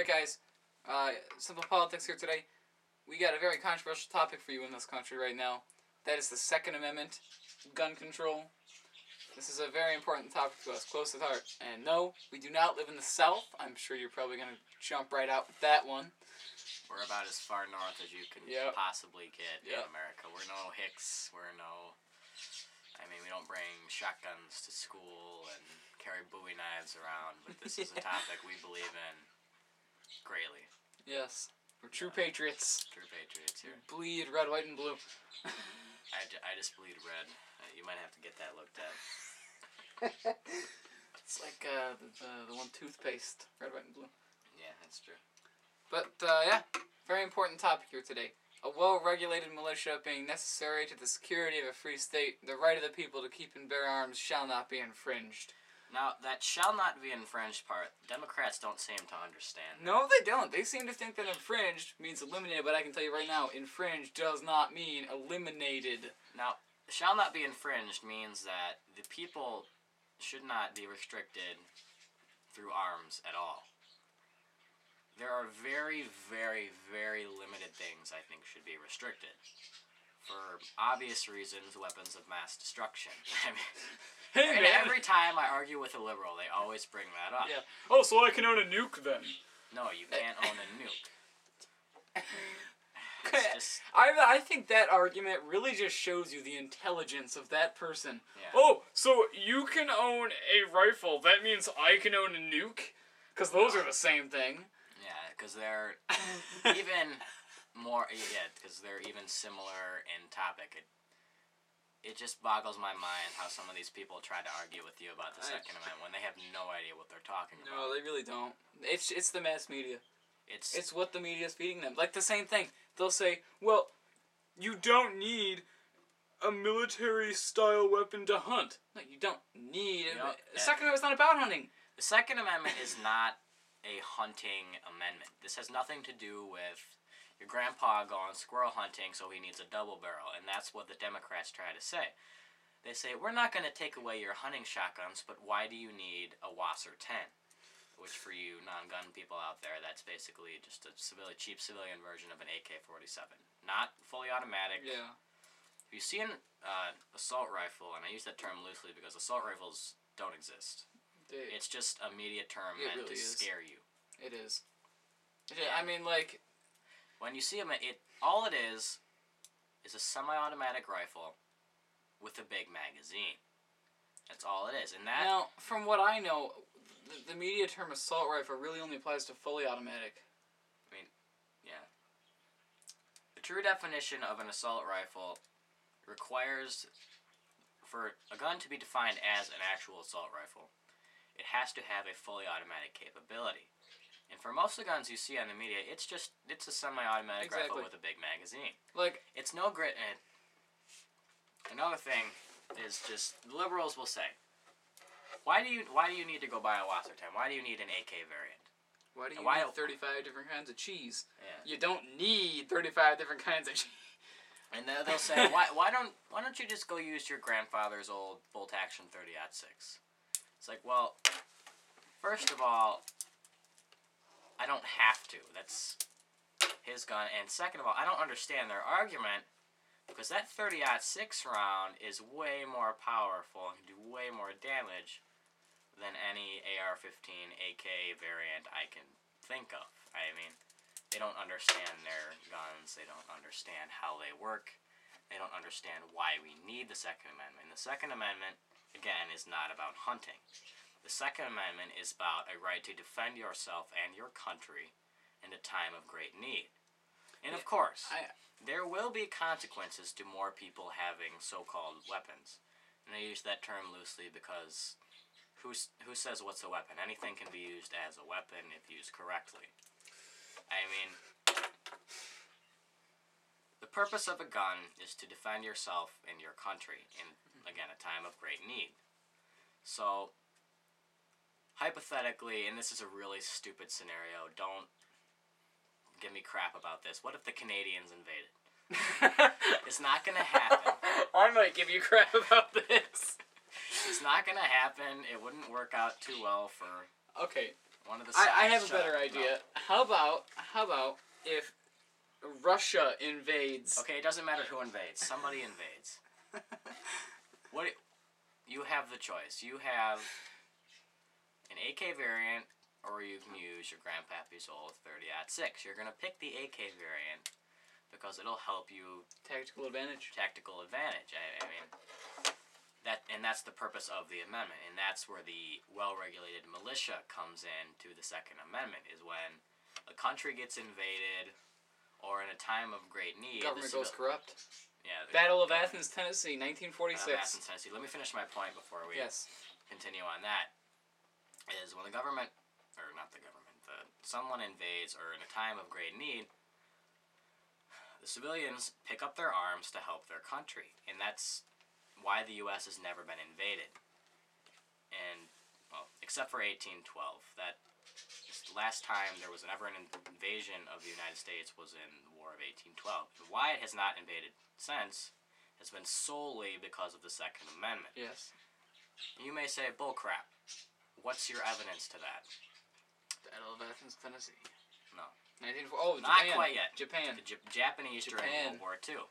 Alright guys, Simple Politics here today. We got a very controversial topic for you in this country right now. That is the Second Amendment, gun control. This is a very important topic to us, close at heart. And no, we do not live in the South. I'm sure you're probably going to jump right out with that one. We're about as far north as you can possibly get in America. We're no Hicks, we don't bring shotguns to school and carry Bowie knives around, but this is a topic we believe in greatly. Yes. We're true patriots. True patriots here. Bleed red, white, and blue. I just bleed red. You might have to get that looked at. It's like the one toothpaste, red, white, and blue. Yeah, that's true. But, very important topic here today. A well-regulated militia being necessary to the security of a free state, the right of the people to keep and bear arms shall not be infringed. Now, that shall not be infringed part, Democrats don't seem to understand. No, they don't. They seem to think that infringed means eliminated, but I can tell you right now, infringed does not mean eliminated. Now, shall not be infringed means that the people should not be restricted through arms at all. There are very, very, very limited things I think should be restricted. For obvious reasons, weapons of mass destruction. And every time I argue with a liberal, they always bring that up. Yeah. Oh, so I can own a nuke then? No, you can't own a nuke. I think that argument really just shows you the intelligence of that person. Yeah. Oh, so you can own a rifle, that means I can own a nuke? Because those are the same thing. Yeah, because they're even more, because they're even similar in topic. It just boggles my mind how some of these people try to argue with you about the Second Amendment when they have no idea what they're talking about. No, they really don't. It's the mass media. It's what the media's feeding them. Like the same thing. They'll say, well, you don't need a military-style weapon to hunt. No, you don't need it. The Second Amendment's not about hunting. The Second Amendment is not a hunting amendment. This has nothing to do with your grandpa going squirrel hunting so he needs a double barrel, and that's what the Democrats try to say. They say, we're not going to take away your hunting shotguns, but why do you need a Wasser 10? Which for you non-gun people out there, that's basically just a cheap civilian version of an AK-47. Not fully automatic. Yeah. If you see an assault rifle, and I use that term loosely because assault rifles don't exist. It's just a media term meant to scare you. It is. When you see them, all it is a semi-automatic rifle with a big magazine. That's all it is. And that. Now, from what I know, the media term assault rifle really only applies to fully automatic. Yeah. The true definition of an assault rifle requires, for a gun to be defined as an actual assault rifle, it has to have a fully automatic capability. And for most of the guns you see on the media, it's a semi-automatic rifle with a big magazine. It's no grit. And another thing is just the liberals will say, why do you need to go buy a Wasser 10? Why do you need an AK variant? Why do you need 35 different kinds of cheese? Yeah. You don't need 35 different kinds of cheese. And they'll say, why don't you just go use your grandfather's old bolt action 30-06? It's like, well, first of all, I don't have to. That's his gun. And second of all, I don't understand their argument because that 30-06 round is way more powerful and can do way more damage than any AR-15 AK variant I can think of. They don't understand their guns. They don't understand how they work. They don't understand why we need the Second Amendment. The Second Amendment, again, is not about hunting. The Second Amendment is about a right to defend yourself and your country in a time of great need. And of course, there will be consequences to more people having so-called weapons. And I use that term loosely because who says what's a weapon? Anything can be used as a weapon if used correctly. The purpose of a gun is to defend yourself and your country in, again, a time of great need. So, hypothetically, and this is a really stupid scenario, don't give me crap about this. What if the Canadians invaded? It's not going to happen. I might give you crap about this. It's not going to happen. It wouldn't work out too well for One of the I sides. have a Shut better up. idea. How about if Russia invades? No. Okay, it doesn't matter who invades. Somebody invades. You have the choice. You have an AK variant, or you can use your Grandpappy's old 30-06. You're gonna pick the AK variant because it'll help you Tactical advantage. I mean, that's the purpose of the amendment, and that's where the well-regulated militia comes in to the Second Amendment. Is when a country gets invaded, or in a time of great need, Government goes corrupt. Yeah. Battle of Athens, Tennessee, 1946. Battle of Athens, Tennessee. Let me finish my point before we continue on that. Is when the government, or not the government, someone invades, or in a time of great need, the civilians pick up their arms to help their country, and that's why the U.S. has never been invaded. And, well, except for 1812. That last time there was ever an invasion of the United States was in the War of 1812. And why it has not invaded since has been solely because of the Second Amendment. Yes. You may say, bull crap. What's your evidence to that? Battle of Athens, Tennessee. No. 1940. Oh, not Japan. quite yet. Japan. The Japanese during World War II.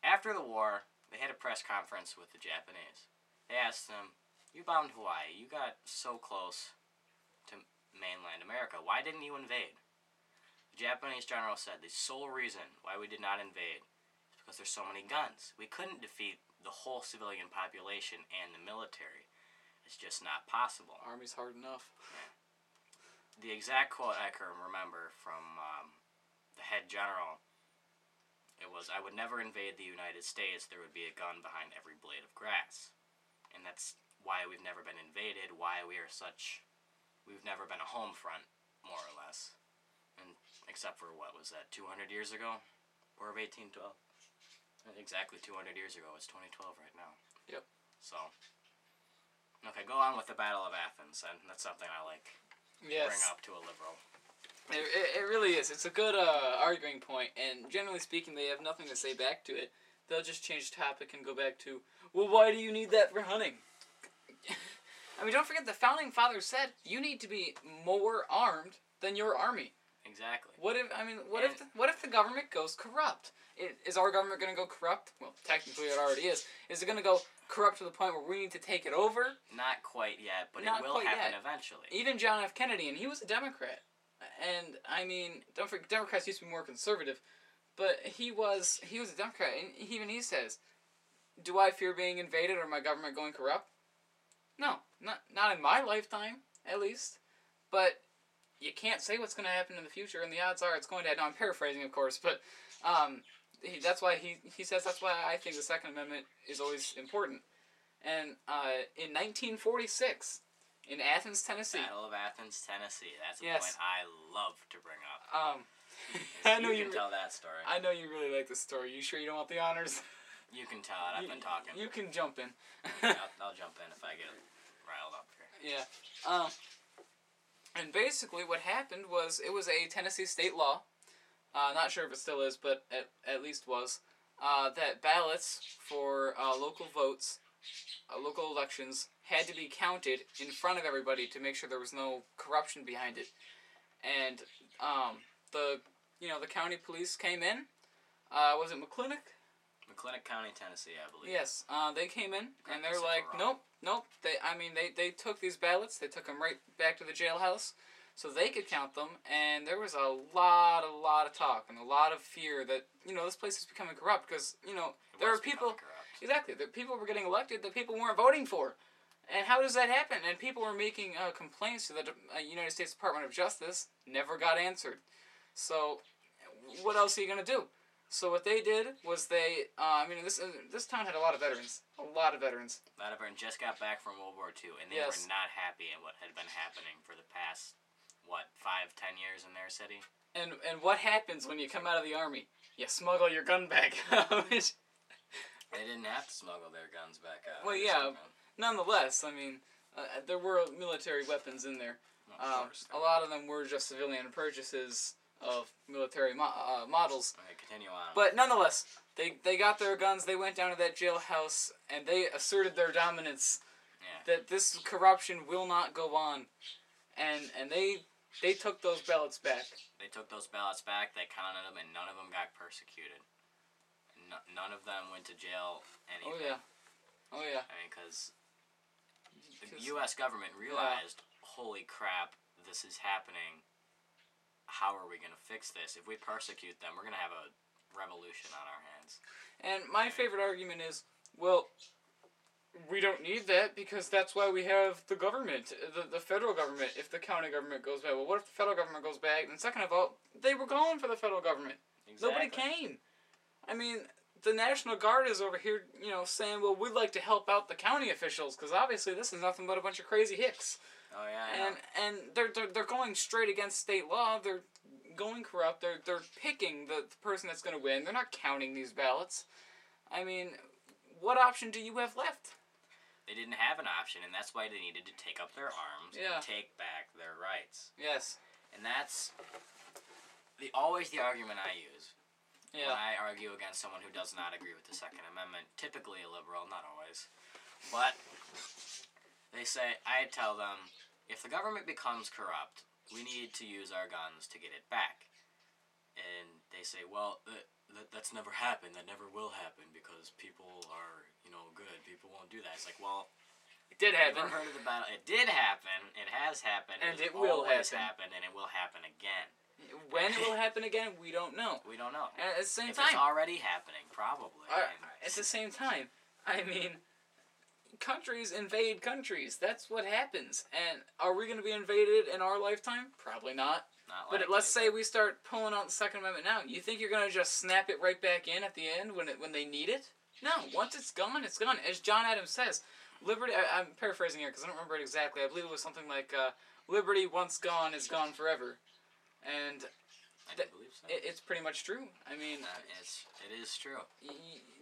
After the war, they had a press conference with the Japanese. They asked them, "You bombed Hawaii. You got so close to mainland America. Why didn't you invade?" The Japanese general said the sole reason why we did not invade is because there's so many guns. We couldn't defeat the whole civilian population and the military. It's just not possible. Army's hard enough. Yeah. The exact quote I can remember from the head general, it was, "I would never invade the United States. There would be a gun behind every blade of grass." And that's why we've never been invaded, why we've never been a home front, more or less. And except for, what was that, 200 years ago? War of 1812? Exactly 200 years ago. It's 2012 right now. Yep. So, okay, go on with the Battle of Athens, and that's something I like to bring up to a liberal. It really is. It's a good arguing point, and generally speaking, they have nothing to say back to it. They'll just change topic and go back to, well, why do you need that for hunting? I mean, don't forget the Founding Fathers said you need to be more armed than your army. Exactly. What if the government goes corrupt? Is our government going to go corrupt? Well, technically it already is. Is it going to go corrupt to the point where we need to take it over? Not quite yet, but it will happen eventually. Even John F. Kennedy, and he was a Democrat. And, I mean, don't forget, Democrats used to be more conservative, but he was a Democrat, and even he says, do I fear being invaded or my government going corrupt? No, not in my lifetime, at least. But you can't say what's going to happen in the future, and the odds are it's going to happen. Now, I'm paraphrasing, of course, but that's why he says that's why I think the Second Amendment is always important. And in 1946, in Athens, Tennessee. Battle of Athens, Tennessee. That's a point I love to bring up. I know you can tell that story. I know you really like this story. You sure you don't want the honors? You can tell it. I've been talking. You can jump in. I'll jump in if I get riled up here. Yeah. And basically what happened was it was a Tennessee state law. Not sure if it still is, but at least was. That ballots for local votes, local elections, had to be counted in front of everybody to make sure there was no corruption behind it. And the county police came in. Was it McClintock? McClintock County, Tennessee, I believe. Yes, they came in and they're like, nope. They took these ballots, they took them right back to the jailhouse, so they could count them. And there was a lot of talk and a lot of fear that this place is becoming corrupt because there are people. Exactly, that people were getting elected that people weren't voting for. And how does that happen? And people were making complaints to the United States Department of Justice, never got answered. So, what else are you going to do? So what they did was this town had a lot of veterans. A lot of veterans just got back from World War II, and they were not happy at what had been happening for the past, 5-10 years in their city? And what happens when you come out of the army? You smuggle your gun back. They didn't have to smuggle their guns back out. Well, yeah. Nonetheless, there were military weapons in there. Of course. A lot of them were just civilian purchases of military models. Okay, continue on. But nonetheless, they got their guns, they went down to that jailhouse, and they asserted their dominance. Yeah. That this corruption will not go on. and they took those ballots back. They took those ballots back. They counted them, and none of them got persecuted. None of them went to jail. Anything. Oh yeah. I mean, because the U.S. government realized, holy crap, this is happening. How are we going to fix this? If we persecute them, we're going to have a revolution on our hands. And my favorite argument is, well, we don't need that because that's why we have the government, the federal government, if the county government goes back. Well, what if the federal government goes back? And second of all, they were going for the federal government. Exactly. Nobody came. I mean, the National Guard is over here, saying, well, we'd like to help out the county officials because obviously this is nothing but a bunch of crazy hicks. Oh, yeah. And they're going straight against state law. They're going corrupt. They're picking the person that's going to win. They're not counting these ballots. I mean, what option do you have left? They didn't have an option, and that's why they needed to take up their arms and take back their rights. Yes. And that's always the argument I use. Yeah. When I argue against someone who does not agree with the Second Amendment, typically a liberal, not always. But they say, I tell them, if the government becomes corrupt, we need to use our guns to get it back. And they say, well, that's never happened. That never will happen because people are, good. People won't do that. It's like, well, it did happen. Never heard of the battle. It did happen. It has happened. And it will happen. And it will happen again. When it will happen again, we don't know. We don't know. And at the same if time, it's already happening, probably. At the same time, I mean, countries invade countries. That's what happens. And are we going to be invaded in our lifetime? Probably not. But let's say we start pulling out the Second Amendment now. You think you're going to just snap it right back in at the end when they need it? No. Once it's gone, it's gone. As John Adams says, liberty... I'm paraphrasing here because I don't remember it exactly. I believe it was something like, liberty once gone is gone forever. And I believe so. It's pretty much true. I mean... it is true.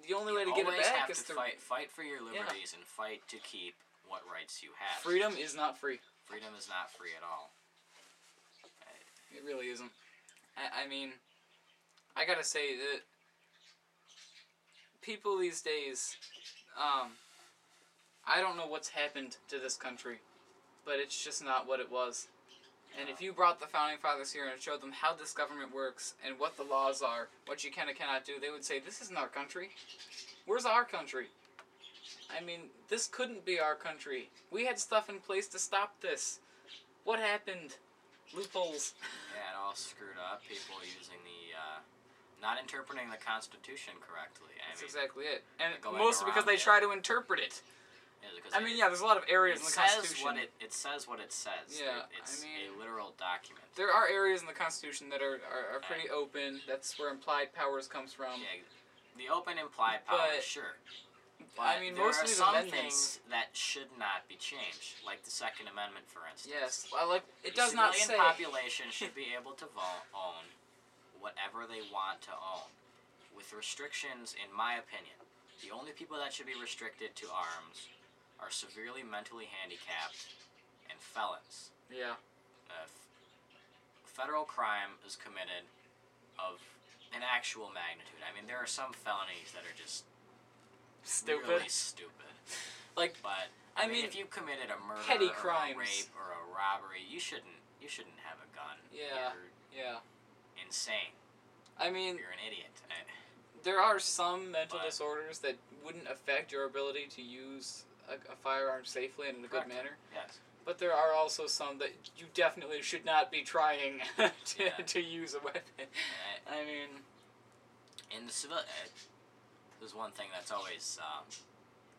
The only way to get it back is to fight for your liberties and fight to keep what rights you have. Freedom is not free. Freedom is not free at all. It really isn't. I mean, I gotta say that people these days, I don't know what's happened to this country, but it's just not what it was. And if you brought the Founding Fathers here and showed them how this government works and what the laws are, what you can and cannot do, they would say, this isn't our country. Where's our country? I mean, this couldn't be our country. We had stuff in place to stop this. What happened? Loopholes. Yeah, it all screwed up. People using not interpreting the Constitution correctly. That's exactly it. And mostly because they try to interpret it. Yeah, there's a lot of areas in the Constitution. It says what it says. Yeah, it's a literal document. There are areas in the Constitution that are pretty open. That's where implied powers comes from. Yeah, the open implied powers, sure. But I mean, there most are of these some amendments things that should not be changed, like the Second Amendment, for instance. Yes, well, it does not say... The say... civilian population should be able to own whatever they want to own, with restrictions, in my opinion. The only people that should be restricted to arms are severely mentally handicapped and felons. Yeah. Federal crime is committed of an actual magnitude. I mean, there are some felonies that are just... Stupid. Really stupid. But I mean, if you committed a murder, petty or crimes, a rape, or a robbery, you shouldn't have a gun. Yeah. You're insane. I mean, you're an idiot. There are some mental disorders that wouldn't affect your ability to use a firearm safely and in a good manner. Yes. But there are also some that you definitely should not be trying to use a weapon. I mean, in the civil. There's one thing that's always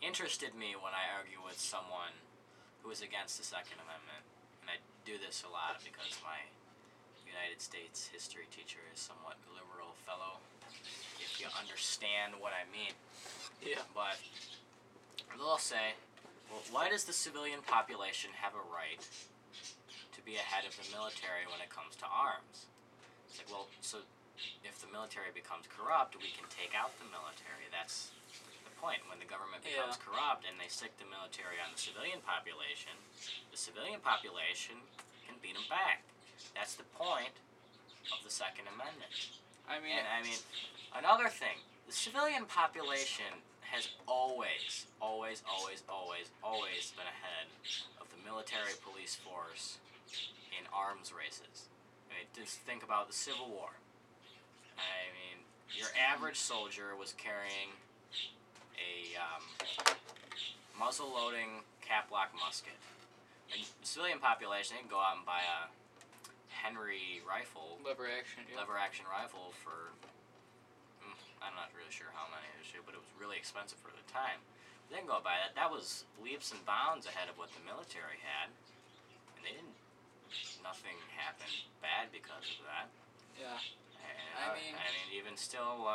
interested me when I argue with someone who is against the Second Amendment, and I do this a lot because my United States history teacher is somewhat a liberal fellow, if you understand what I mean. Yeah. But they'll say, well, why does the civilian population have a right to be ahead of the military when it comes to arms? It's like, well, so... if the military becomes corrupt, we can take out the military. That's the point. When the government becomes corrupt and they stick the military on the civilian population can beat them back. That's the point of the Second Amendment. I mean, another thing, the civilian population has always been ahead of the military police force in arms races. I mean, just think about the Civil War. I mean, your average soldier was carrying a muzzle-loading cap-lock musket. And the civilian population, they can go out and buy a Henry rifle, Lever action rifle for, I'm not really sure how many it is, but it was really expensive for the time. They can go buy that. That was leaps and bounds ahead of what the military had, and they didn't. Nothing happened bad because of that. Yeah. And, I mean, even still,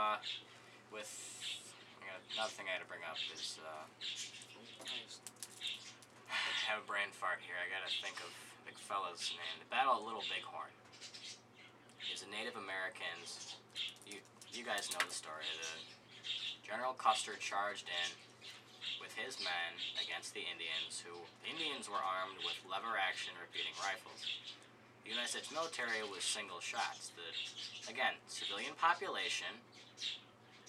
with another thing I had to bring up is I have a brain fart here. I gotta think of the fella's name. The Battle of Little Bighorn. Is the Native Americans. You guys know the story. General Custer charged in with his men against the Indians, the Indians were armed with lever-action repeating rifles. The United States military was single shots. Again, civilian population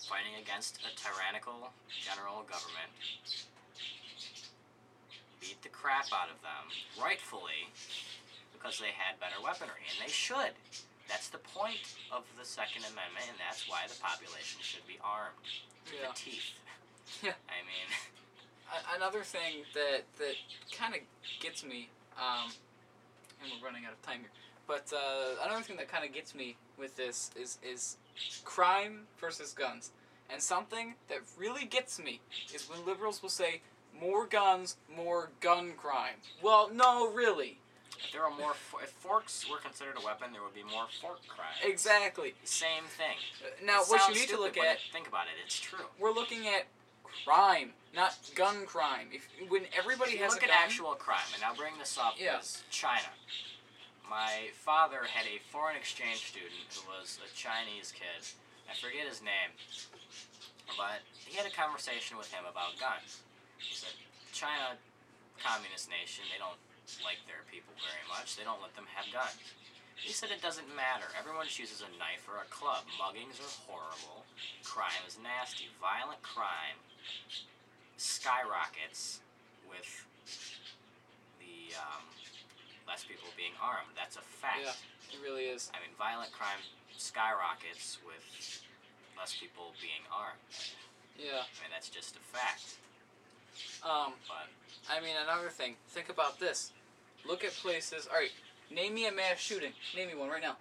fighting against a tyrannical general government beat the crap out of them, rightfully, because they had better weaponry, and they should. That's the point of the Second Amendment, and that's why the population should be armed to the teeth. Yeah. I mean... Another thing that kind of gets me, and we're running out of time here, but another thing that kind of gets me with this is crime versus guns. And something that really gets me is when liberals will say, more guns, more gun crime. Well, no, really. If there were if forks were considered a weapon, there would be more fork crime. Exactly. Same thing. Now, what you need to look at... Think about it, it's true. We're looking at crime, not gun crime. When everybody has a gun... Look at actual crime, and I'll bring this up is China. My father had a foreign exchange student who was a Chinese kid. I forget his name. But he had a conversation with him about guns. He said, China, communist nation, they don't like their people very much. They don't let them have guns. He said it doesn't matter. Everyone just uses a knife or a club. Muggings are horrible. Crime is nasty. Violent crime skyrockets with the less people being armed. That's a fact. Yeah, it really is. I mean, violent crime skyrockets with less people being armed. Yeah. I mean, that's just a fact. But I mean, another thing. Think about this. Look at places. All right, name me a mass shooting. Name me one right now.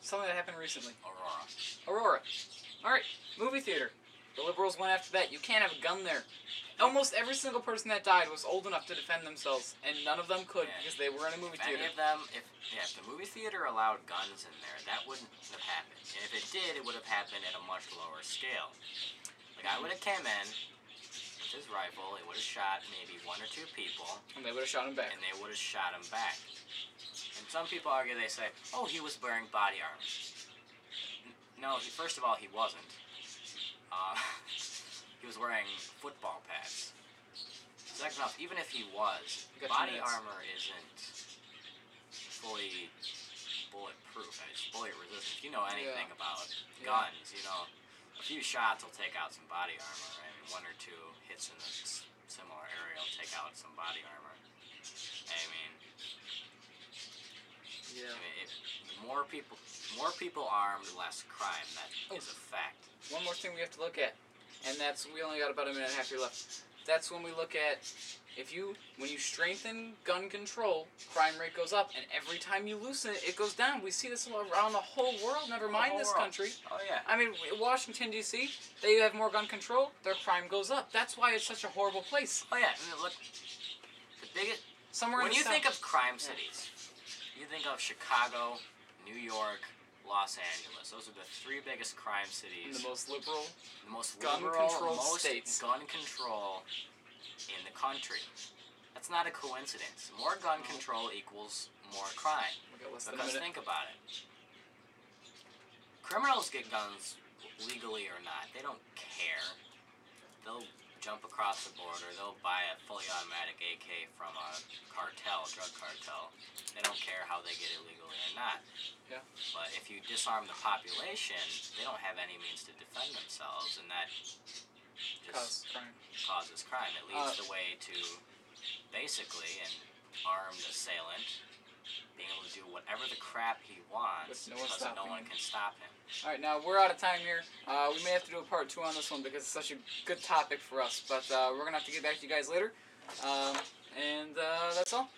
Something that happened recently. Aurora. All right, movie theater. The liberals went after that. You can't have a gun there. Almost every single person that died was old enough to defend themselves, and none of them could because they were in a movie theater. Many of them, if the movie theater allowed guns in there, that wouldn't have happened. And if it did, it would have happened at a much lower scale. Like, I would have came in with his rifle, it would have shot maybe one or two people. And they would have shot him back. And they would have shot him back. And some people argue, they say, oh, he was wearing body armor. No, first of all, he wasn't. He was wearing football pads. Second off, even if he was, body armor isn't fully bulletproof. It's bullet resistant. If you know anything about guns, you know, a few shots will take out some body armor. I mean, one or two hits in a similar area will take out some body armor. I mean, more people armed, less crime. That is a fact. One more thing we have to look at, and we only got about a minute and a half here left. That's when we look at, when you strengthen gun control, crime rate goes up, and every time you loosen it, it goes down. We see this around the whole world, never mind this country. Oh, yeah. I mean, Washington, D.C., they have more gun control, their crime goes up. That's why it's such a horrible place. Oh, yeah. I mean, look, the biggest... When you think of crime cities, you think of Chicago, New York, Los Angeles. Those are the three biggest crime cities. And the most liberal, gun states. Gun control in the country. That's not a coincidence. More gun control equals more crime. Because think about it. Criminals get guns legally or not. They don't care. They'll jump across the border. They'll buy a fully automatic AK from a drug cartel. They don't care how they get it legally or not. Yeah. But if you disarm the population, they don't have any means to defend themselves, and that just causes crime. It leads the way to basically an armed assailant being able to do whatever the crap he wants With no one because no stopping one him. can stop him. All right, now we're out of time here. We may have to do a part 2 on this one because it's such a good topic for us. But we're gonna have to get back to you guys later. And that's all.